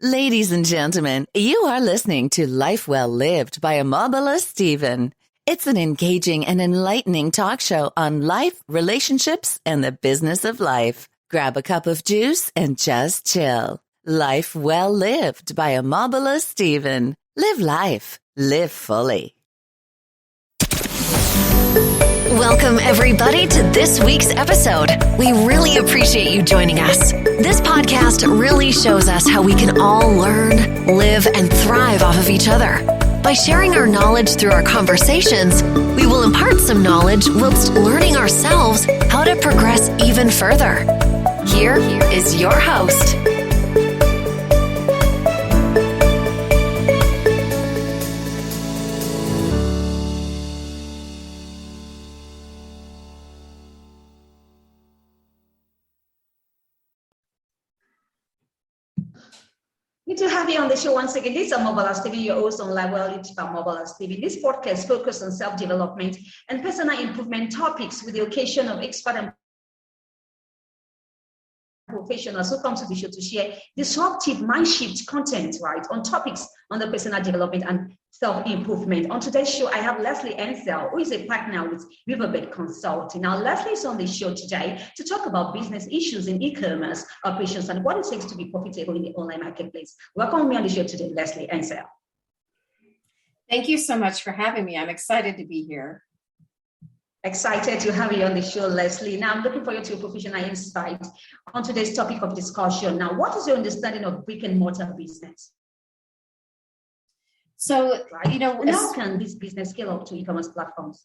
Ladies and gentlemen, you are listening to Life Well Lived by Omobola Stephen. It's an engaging and enlightening talk show on life, relationships, and the business of life. Grab a cup of juice and just chill. Life Well Lived by Omobola Stephen. Live life. Live fully. Welcome, everybody, to this week's episode. We really appreciate you joining us. This podcast really shows us how we can all learn, live, and thrive off of each other. By sharing our knowledge through our conversations, we will impart some knowledge whilst learning ourselves how to progress even further. Here is your host. Good to have you on the show once again. This is Omobola Stephen, your host on Life Well Lived by Omobola Stephen. This podcast focuses on self-development and personal improvement topics with the occasion of expert and professionals who come to the show to share disruptive Mindshift content, right, on topics on the personal development and self-improvement. On today's show, I have Lesley Hensell, who is a partner with viz-a-viz Consulting. Now, Lesley is on the show today to talk about business issues in e-commerce operations and what it takes to be profitable in the online marketplace. Welcome me on the show today, Lesley Hensell. Thank you so much for having me. I'm excited to be here. Excited to have you on the show, Lesley. Now, I'm looking forward to your professional insight on today's topic of discussion. Now, what is your understanding of brick and mortar business? So, right? How can this business scale up to e-commerce platforms?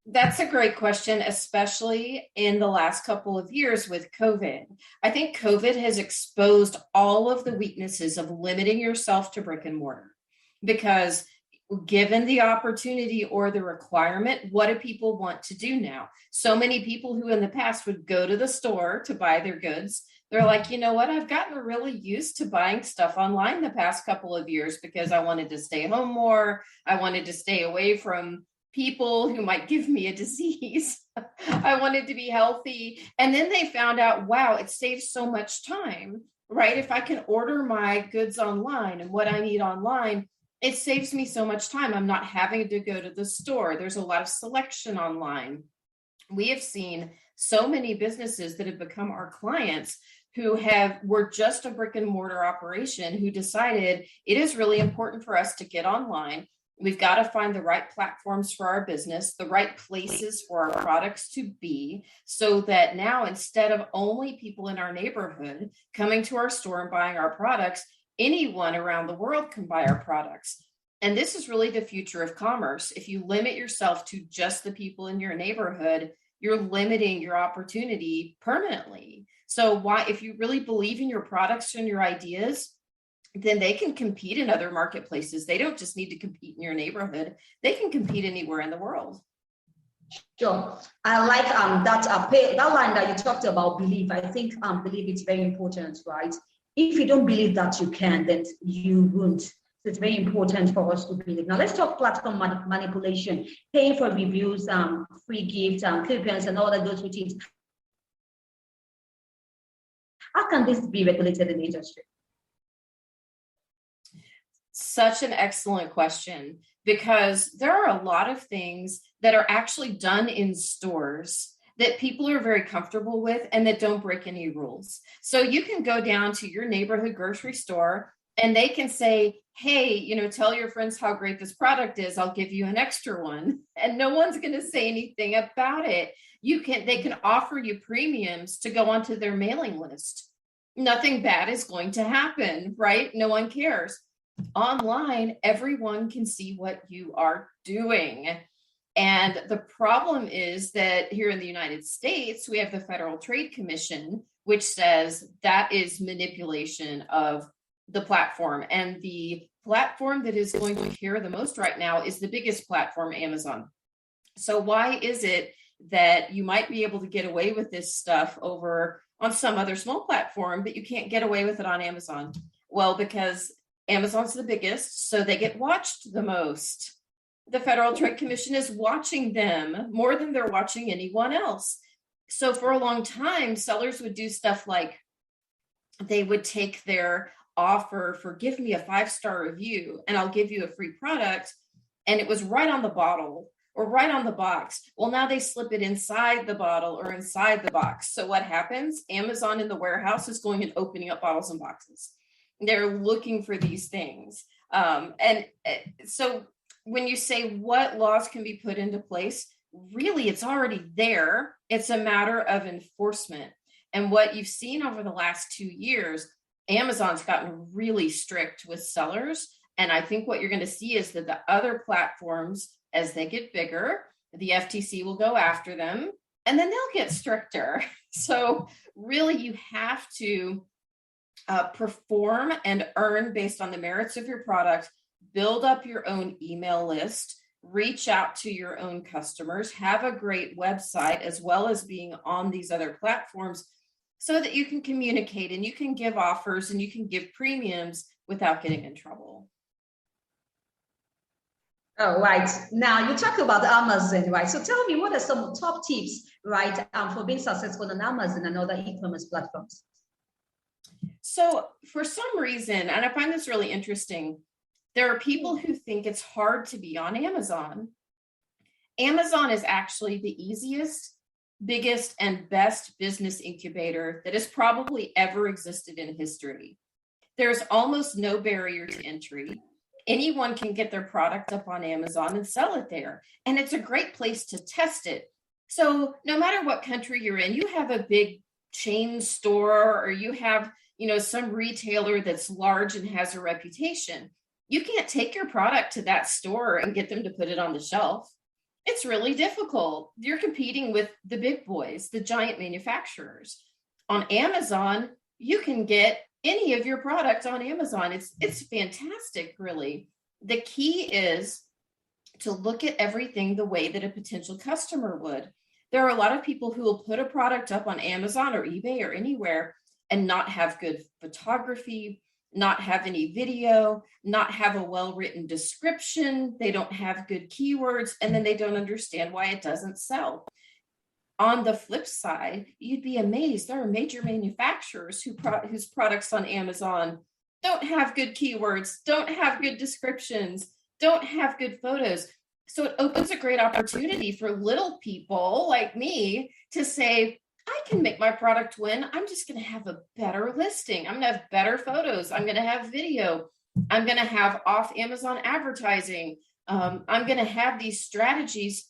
That's a great question, especially in the last couple of years with COVID. I think COVID has exposed all of the weaknesses of limiting yourself to brick and mortar, because given the opportunity or the requirement, what do people want to do now? So many people who in the past would go to the store to buy their goods, they're like, you know what, I've gotten really used to buying stuff online the past couple of years because I wanted to stay home more. I wanted to stay away from people who might give me a disease. I wanted to be healthy. And then they found out, wow, it saves so much time, right? If I can order my goods online and what I need online, it saves me so much time. I'm not having to go to the store. There's a lot of selection online. We have seen so many businesses that have become our clients who were just a brick and mortar operation who decided it is really important for us to get online. We've got to find the right platforms for our business, the right places for our products to be, so that now instead of only people in our neighborhood coming to our store and buying our products, anyone around the world can buy our products. And this is really the future of commerce. If you limit yourself to just the people in your neighborhood, you're limiting your opportunity permanently. So if you really believe in your products and your ideas, then they can compete in other marketplaces. They don't just need to compete in your neighborhood. They can compete anywhere in the world. Sure. I like that line that you talked about, believe. I think believe it's very important, right? If you don't believe that you can, then you won't. So it's very important for us to believe. Now let's talk platform manipulation, paying for reviews, free gifts, coupons, and all that goes with it. How can this be regulated in the industry? Such an excellent question, because there are a lot of things that are actually done in stores that people are very comfortable with and that don't break any rules. So you can go down to your neighborhood grocery store and they can say, hey, tell your friends how great this product is. I'll give you an extra one. And no one's going to say anything about it. They can offer you premiums to go onto their mailing list. Nothing bad is going to happen, right? No one cares. Online, everyone can see what you are doing. And the problem is that here in the United States, we have the Federal Trade Commission, which says that is manipulation of the platform. And the platform that is going to care the most right now is the biggest platform, Amazon. So why is it that you might be able to get away with this stuff over on some other small platform, but you can't get away with it on Amazon? Well, because Amazon's the biggest, so they get watched the most. The Federal Trade Commission is watching them more than they're watching anyone else. So for a long time, sellers would do stuff like they would take their offer for give me a 5-star review and I'll give you a free product. And it was right on the bottle or right on the box. Well, now they slip it inside the bottle or inside the box. So what happens? Amazon in the warehouse is going and opening up bottles and boxes. They're looking for these things. So when you say what laws can be put into place, really, it's already there. It's a matter of enforcement. And what you've seen over the last 2 years, Amazon's gotten really strict with sellers. And I think what you're going to see is that the other platforms, as they get bigger, the FTC will go after them and then they'll get stricter. So really, you have to perform and earn based on the merits of your product, build up your own email list, reach out to your own customers, have a great website, as well as being on these other platforms so that you can communicate and you can give offers and you can give premiums without getting in trouble. Oh, right. Now you talk about Amazon, right? So tell me, what are some top tips, right, for being successful on Amazon and other e-commerce platforms? So for some reason, and I find this really interesting, there are people who think it's hard to be on Amazon. Amazon is actually the easiest, biggest, and best business incubator that has probably ever existed in history. There's almost no barrier to entry. Anyone can get their product up on Amazon and sell it there. And it's a great place to test it. So no matter what country you're in, you have a big chain store or you have, some retailer that's large and has a reputation. You can't take your product to that store and get them to put it on the shelf. It's really difficult. You're competing with the big boys, the giant manufacturers. On Amazon, you can get any of your products on Amazon. It's fantastic, really. The key is to look at everything the way that a potential customer would. There are a lot of people who will put a product up on Amazon or eBay or anywhere and not have good photography, not have any video, not have a well-written description. They don't have good keywords, and then they don't understand why it doesn't sell. On the flip side, you'd be amazed. There are major manufacturers whose products on Amazon don't have good keywords, don't have good descriptions, don't have good photos. So it opens a great opportunity for little people like me to say, I can make my product win. I'm just going to have a better listing. I'm going to have better photos. I'm going to have video. I'm going to have off Amazon advertising. I'm going to have these strategies.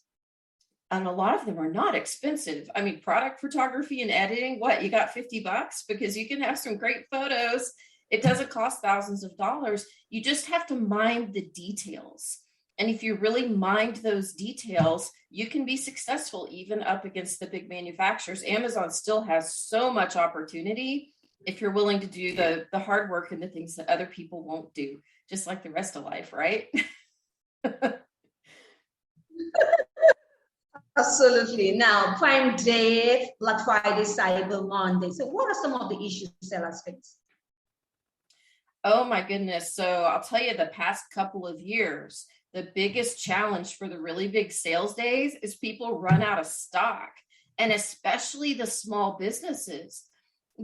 And a lot of them are not expensive. I mean, product photography and editing, you got $50 because you can have some great photos. It doesn't cost thousands of dollars. You just have to mind the details. And if you really mind those details, you can be successful even up against the big manufacturers. Amazon still has so much opportunity if you're willing to do the hard work and the things that other people won't do, just like the rest of life, right? Absolutely. Now, Prime Day, Black Friday, Cyber Monday. So what are some of the issues sellers face? Oh my goodness. So I'll tell you, the past couple of years, the biggest challenge for the really big sales days is people run out of stock, and especially the small businesses,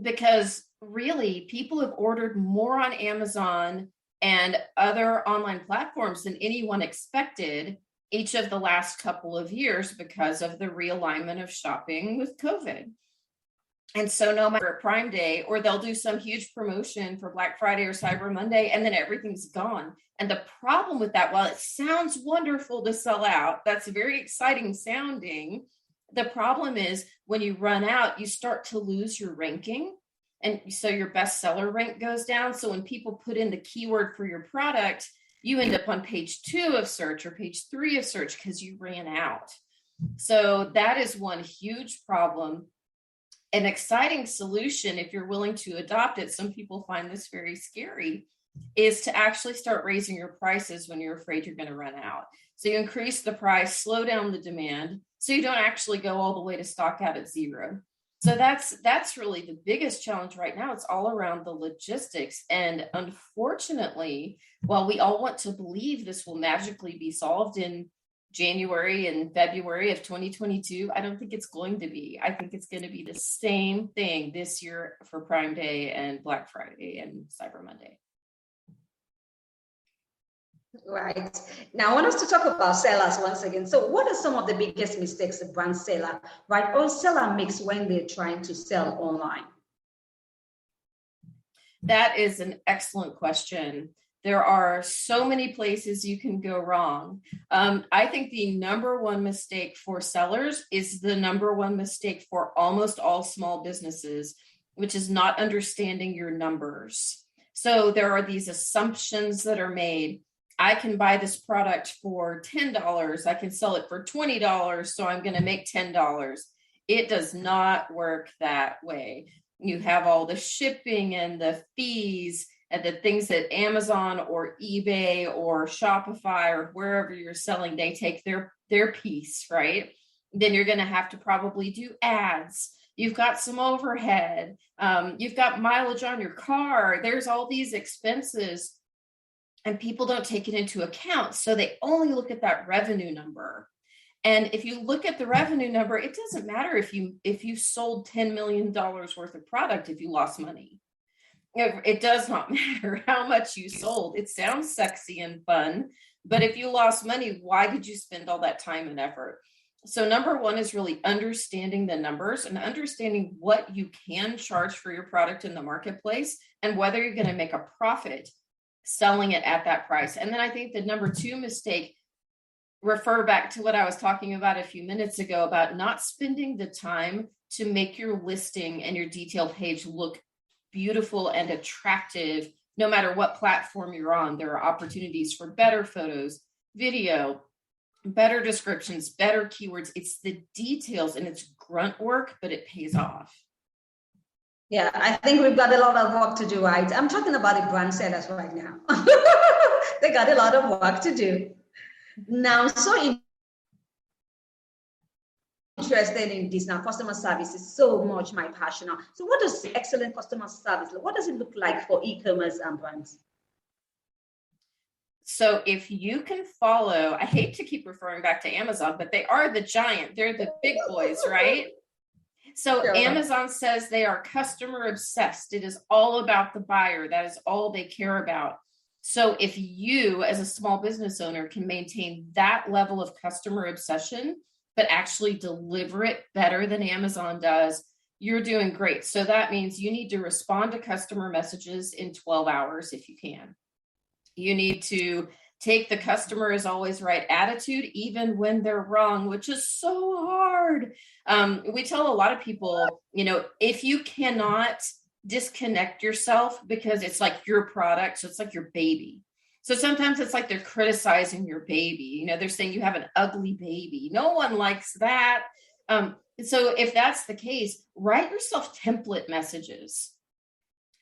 because really people have ordered more on Amazon and other online platforms than anyone expected each of the last couple of years because of the realignment of shopping with COVID. And so no matter Prime Day, or they'll do some huge promotion for Black Friday or Cyber Monday, and then everything's gone. And the problem with that, while it sounds wonderful to sell out, that's very exciting sounding. The problem is when you run out, you start to lose your ranking. And so your bestseller rank goes down. So when people put in the keyword for your product, you end up on page 2 of search or page 3 of search because you ran out. So that is one huge problem. An exciting solution, if you're willing to adopt it, some people find this very scary, is to actually start raising your prices when you're afraid you're going to run out. So you increase the price, slow down the demand, so you don't actually go all the way to stock out at zero. So that's really the biggest challenge right now. It's all around the logistics. And unfortunately, while we all want to believe this will magically be solved in January and February of 2022. I don't think it's going to be. I think it's going to be the same thing this year for Prime Day and Black Friday and Cyber Monday. Right. Now, I want us to talk about sellers once again. So what are some of the biggest mistakes a brand seller, right, or seller makes when they're trying to sell online? That is an excellent question. There are so many places you can go wrong. I think the number one mistake for sellers is the number one mistake for almost all small businesses, which is not understanding your numbers. So there are these assumptions that are made. I can buy this product for $10. I can sell it for $20. So I'm going to make $10. It does not work that way. You have all the shipping and the fees and the things that Amazon or eBay or Shopify or wherever you're selling, they take their piece, right? Then you're going to have to probably do ads. You've got some overhead. You've got mileage on your car. There's all these expenses and people don't take it into account. So they only look at that revenue number. And if you look at the revenue number, it doesn't matter if you sold $10 million worth of product if you lost money. It does not matter how much you sold. It sounds sexy and fun, but if you lost money, why did you spend all that time and effort? So number one is really understanding the numbers and understanding what you can charge for your product in the marketplace and whether you're going to make a profit selling it at that price. And then I think the number two mistake, refer back to what I was talking about a few minutes ago about not spending the time to make your listing and your detail page look beautiful and attractive, no matter what platform you're on. There are opportunities for better photos, video, better descriptions, better keywords. It's the details and it's grunt work, but it pays off. Yeah, I think we've got a lot of work to do, right? I'm talking about the brand sellers right now. They got a lot of work to do. Now, so interested in this now. Customer service is so much my passion now. So what does excellent customer service, what does it look like for e-commerce and brands? So if you can follow, I hate to keep referring back to Amazon, but they are the giant, they're the big boys, right? So sure. Amazon says they are customer obsessed. It is all about the buyer. That is all they care about. So if you as a small business owner can maintain that level of customer obsession, but actually deliver it better than Amazon does, you're doing great. So that means you need to respond to customer messages in 12 hours if you can. You need to take the customer is always right attitude, even when they're wrong, which is so hard. We tell a lot of people, if you cannot disconnect yourself because it's like your product, so it's like your baby. So sometimes it's like they're criticizing your baby. They're saying you have an ugly baby. No one likes that. So if that's the case, write yourself template messages.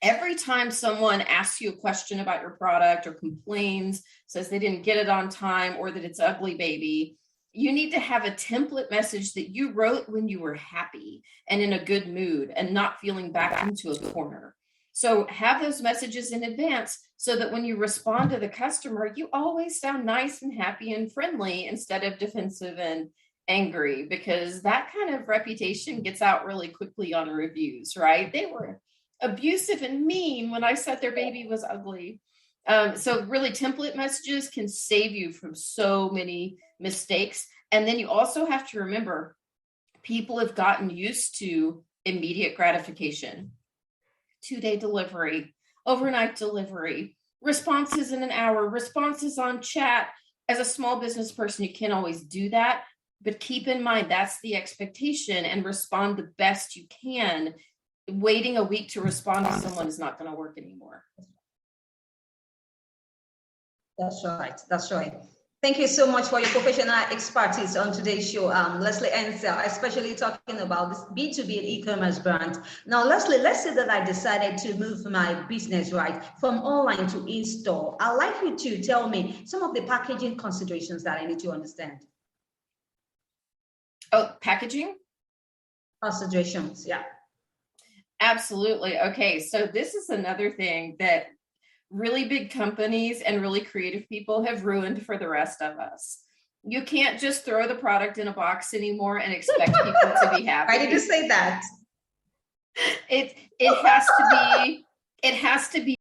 Every time someone asks you a question about your product or complains, says they didn't get it on time or that it's ugly baby, you need to have a template message that you wrote when you were happy and in a good mood and not feeling backed into a corner. So have those messages in advance so that when you respond to the customer, you always sound nice and happy and friendly instead of defensive and angry, because that kind of reputation gets out really quickly on reviews, right? They were abusive and mean when I said their baby was ugly. So really template messages can save you from so many mistakes. And then you also have to remember, people have gotten used to immediate gratification, 2-day delivery, overnight delivery, responses in an hour, responses on chat. As a small business person, you can't always do that, but keep in mind that's the expectation and respond the best you can. Waiting a week to respond to someone is not going to work anymore. That's right. That's right. Thank you so much for your professional expertise on today's show, Lesley Hensell, especially talking about this B2B and e-commerce brand. Now, Lesley, let's say that I decided to move my business from online to in-store. I'd like you to tell me some of the packaging considerations that I need to understand. Oh, packaging? Considerations, yeah. Absolutely. Okay, so this is another thing that really big companies and really creative people have ruined for the rest of us. You can't just throw the product in a box anymore and expect people to be happy. Why did you say that? It has to be